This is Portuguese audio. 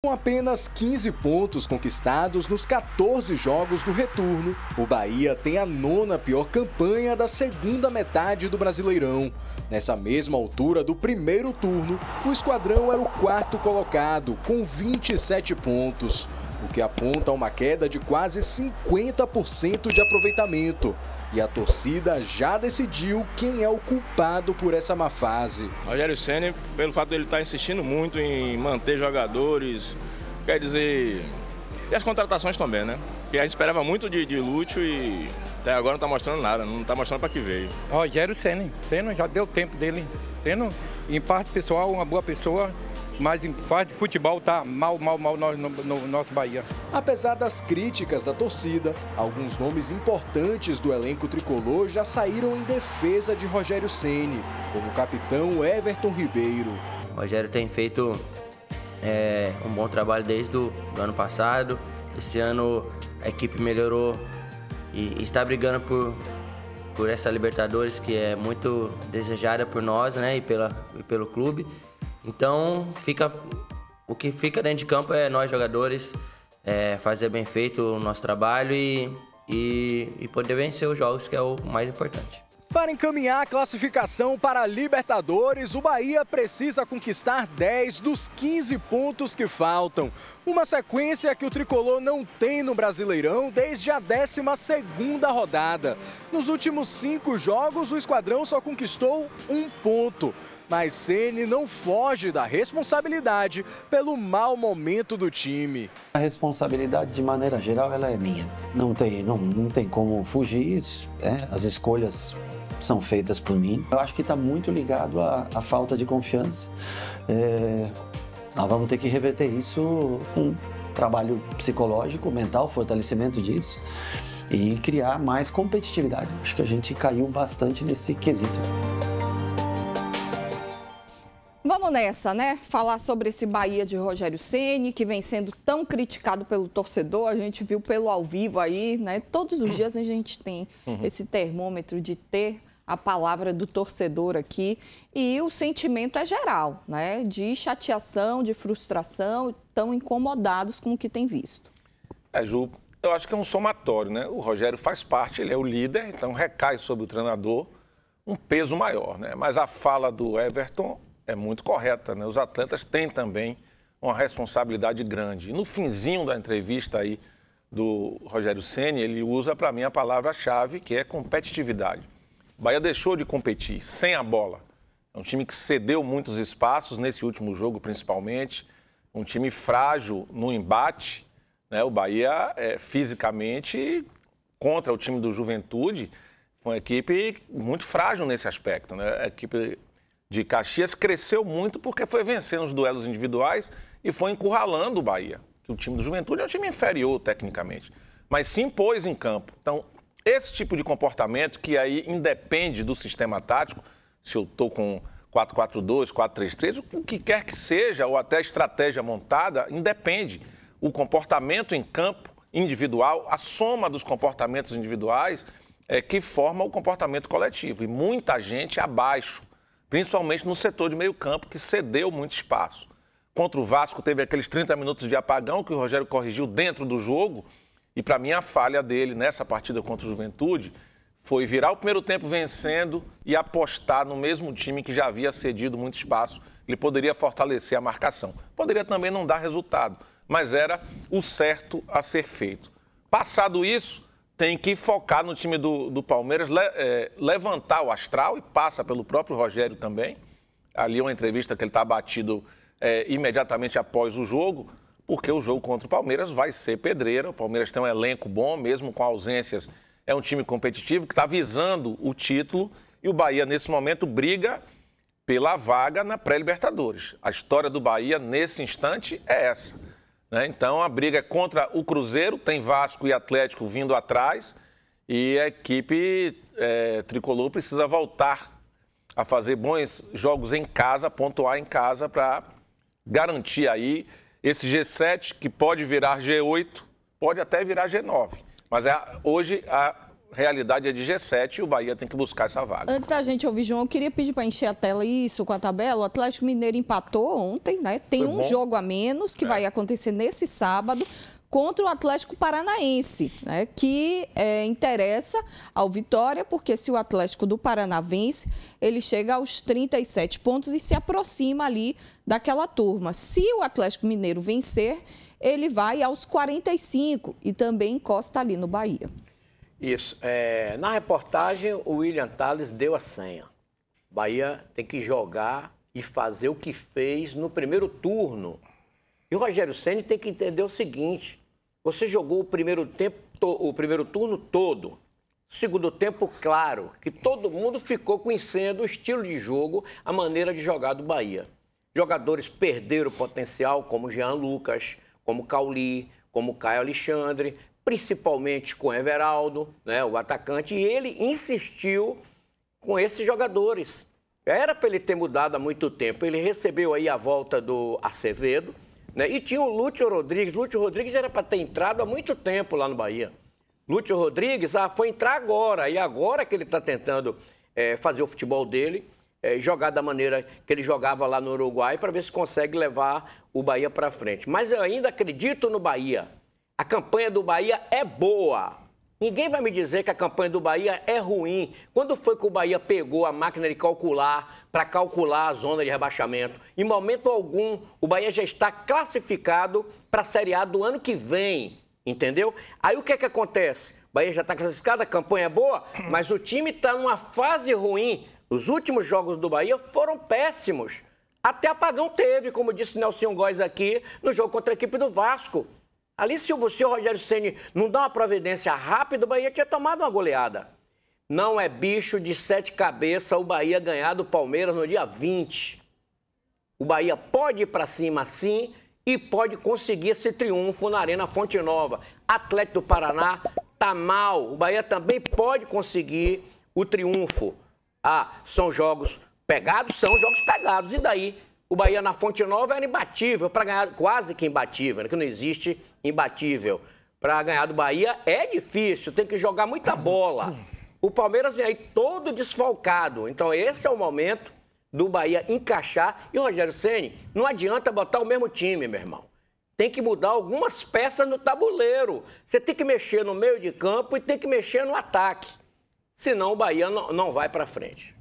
Com apenas 15 pontos conquistados nos 14 jogos do retorno, o Bahia tem a 9ª pior campanha da segunda metade do Brasileirão. Nessa mesma altura do primeiro turno, o esquadrão era o 4º colocado, com 27 pontos, o que aponta uma queda de quase 50% de aproveitamento. E a torcida já decidiu quem é o culpado por essa má fase. Rogério Ceni, pelo fato de ele estar insistindo muito em manter jogadores, quer dizer, e as contratações também, né? Porque a gente esperava muito de Lúcio e até agora não está mostrando nada, não está mostrando para que veio. Rogério Ceni, já deu tempo dele, em parte pessoal, uma boa pessoa, mas em parte de futebol tá mal no nosso Bahia. Apesar das críticas da torcida, alguns nomes importantes do elenco tricolor já saíram em defesa de Rogério Ceni, como o capitão Everton Ribeiro. O Rogério tem feito um bom trabalho desde o ano passado. Esse ano a equipe melhorou e está brigando por essa Libertadores, que é muito desejada por nós, né, e pelo clube. Então, o que fica dentro de campo é nós jogadores fazer bem feito o nosso trabalho e poder vencer os jogos, que é o mais importante. Para encaminhar a classificação para a Libertadores, o Bahia precisa conquistar 10 dos 15 pontos que faltam. Uma sequência que o tricolor não tem no Brasileirão desde a 12ª rodada. Nos últimos 5 jogos, o esquadrão só conquistou 1 ponto. Mas Ceni não foge da responsabilidade pelo mau momento do time. A responsabilidade, de maneira geral, ela é minha. Não tem como fugir, as escolhas são feitas por mim. Eu acho que está muito ligado à falta de confiança. Nós vamos ter que reverter isso com trabalho psicológico, mental, fortalecimento disso e criar mais competitividade. Acho que a gente caiu bastante nesse quesito. Vamos nessa, né? Falar sobre esse Bahia de Rogério Ceni, que vem sendo tão criticado pelo torcedor. A gente viu pelo ao vivo aí, né? Todos os dias a gente tem esse termômetro de ter a palavra do torcedor aqui. E o sentimento é geral, né? De chateação, de frustração, tão incomodados com o que tem visto. Ju, eu acho que é um somatório, né? O Rogério faz parte, ele é o líder, então recai sobre o treinador um peso maior, né? Mas a fala do Everton é muito correta, né? Os atletas têm também uma responsabilidade grande. E no finzinho da entrevista aí do Rogério Ceni, ele usa para mim a palavra-chave, que é competitividade. O Bahia deixou de competir sem a bola. É um time que cedeu muitos espaços nesse último jogo, principalmente. Um time frágil no embate, né? O Bahia, fisicamente, contra o time do Juventude, foi uma equipe muito frágil nesse aspecto, né? A equipe de Caxias cresceu muito porque foi vencendo os duelos individuais e foi encurralando o Bahia. O time do Juventude é um time inferior tecnicamente, mas se impôs em campo. Então, esse tipo de comportamento, que aí independe do sistema tático, se eu estou com 4-4-2, 4-3-3, o que quer que seja, ou até a estratégia montada, independe. O comportamento em campo individual, a soma dos comportamentos individuais é que forma o comportamento coletivo. E muita gente abaixo, principalmente no setor de meio campo, que cedeu muito espaço. Contra o Vasco teve aqueles 30 minutos de apagão que o Rogério corrigiu dentro do jogo. E para mim a falha dele nessa partida contra o Juventude foi virar o primeiro tempo vencendo e apostar no mesmo time que já havia cedido muito espaço. Ele poderia fortalecer a marcação. Poderia também não dar resultado, mas era o certo a ser feito. Passado isso, tem que focar no time do Palmeiras, levantar o astral, e passa pelo próprio Rogério também. Ali uma entrevista que ele está abatido imediatamente após o jogo, porque o jogo contra o Palmeiras vai ser pedreira. O Palmeiras tem um elenco bom, mesmo com ausências, é um time competitivo que está visando o título, e o Bahia, nesse momento, briga pela vaga na pré-Libertadores. A história do Bahia, nesse instante, é essa, né? Então, a briga é contra o Cruzeiro, tem Vasco e Atlético vindo atrás, e a equipe tricolor precisa voltar a fazer bons jogos em casa, pontuar em casa, para garantir aí esse G7, que pode virar G8, pode até virar G9. Mas hoje realidade é de G7 e o Bahia tem que buscar essa vaga. Antes da gente ouvir, João, eu queria pedir para encher a tela isso com a tabela. O Atlético Mineiro empatou ontem, né? Tem um jogo a menos que vai acontecer nesse sábado contra o Atlético Paranaense, né? Que interessa ao Vitória, porque se o Atlético do Paraná vence, ele chega aos 37 pontos e se aproxima ali daquela turma. Se o Atlético Mineiro vencer, ele vai aos 45 e também encosta ali no Bahia. Isso. Na reportagem, o William Tales deu a senha. Bahia tem que jogar e fazer o que fez no primeiro turno. E o Rogério Ceni tem que entender o seguinte: você jogou o primeiro turno todo. Segundo tempo, claro, que todo mundo ficou conhecendo o estilo de jogo, a maneira de jogar do Bahia. Jogadores perderam potencial, como Jean Lucas, como Cauli, como Caio Alexandre, principalmente com Everaldo, né, o atacante, e ele insistiu com esses jogadores. Era para ele ter mudado há muito tempo. Ele recebeu aí a volta do Acevedo, né, e tinha o Lúcio Rodrigues. Lúcio Rodrigues era para ter entrado há muito tempo lá no Bahia. Lúcio Rodrigues foi entrar agora, e agora que ele está tentando fazer o futebol dele, jogar da maneira que ele jogava lá no Uruguai, para ver se consegue levar o Bahia para frente. Mas eu ainda acredito no Bahia. A campanha do Bahia é boa. Ninguém vai me dizer que a campanha do Bahia é ruim. Quando foi que o Bahia pegou a máquina de calcular para calcular a zona de rebaixamento? Em momento algum, o Bahia já está classificado para a Série A do ano que vem, entendeu? Aí o que é que acontece? O Bahia já está classificado, a campanha é boa, mas o time está numa fase ruim. Os últimos jogos do Bahia foram péssimos. Até apagão teve, como disse o Nelson Góes aqui, no jogo contra a equipe do Vasco. Ali, se o Rogério Ceni não dá uma providência rápida, o Bahia tinha tomado uma goleada. Não é bicho de 7 cabeças o Bahia ganhar do Palmeiras no dia 20. O Bahia pode ir para cima sim e pode conseguir esse triunfo na Arena Fonte Nova. Atlético do Paraná tá mal. O Bahia também pode conseguir o triunfo. São jogos pegados? São jogos pegados. E daí? O Bahia na Fonte Nova era imbatível, para ganhar quase que imbatível, né? Que não existe imbatível. Para ganhar do Bahia é difícil, tem que jogar muita bola. O Palmeiras vem aí todo desfalcado, então esse é o momento do Bahia encaixar. E o Rogério Ceni, não adianta botar o mesmo time, meu irmão. Tem que mudar algumas peças no tabuleiro. Você tem que mexer no meio de campo e tem que mexer no ataque. Senão o Bahia não vai para frente.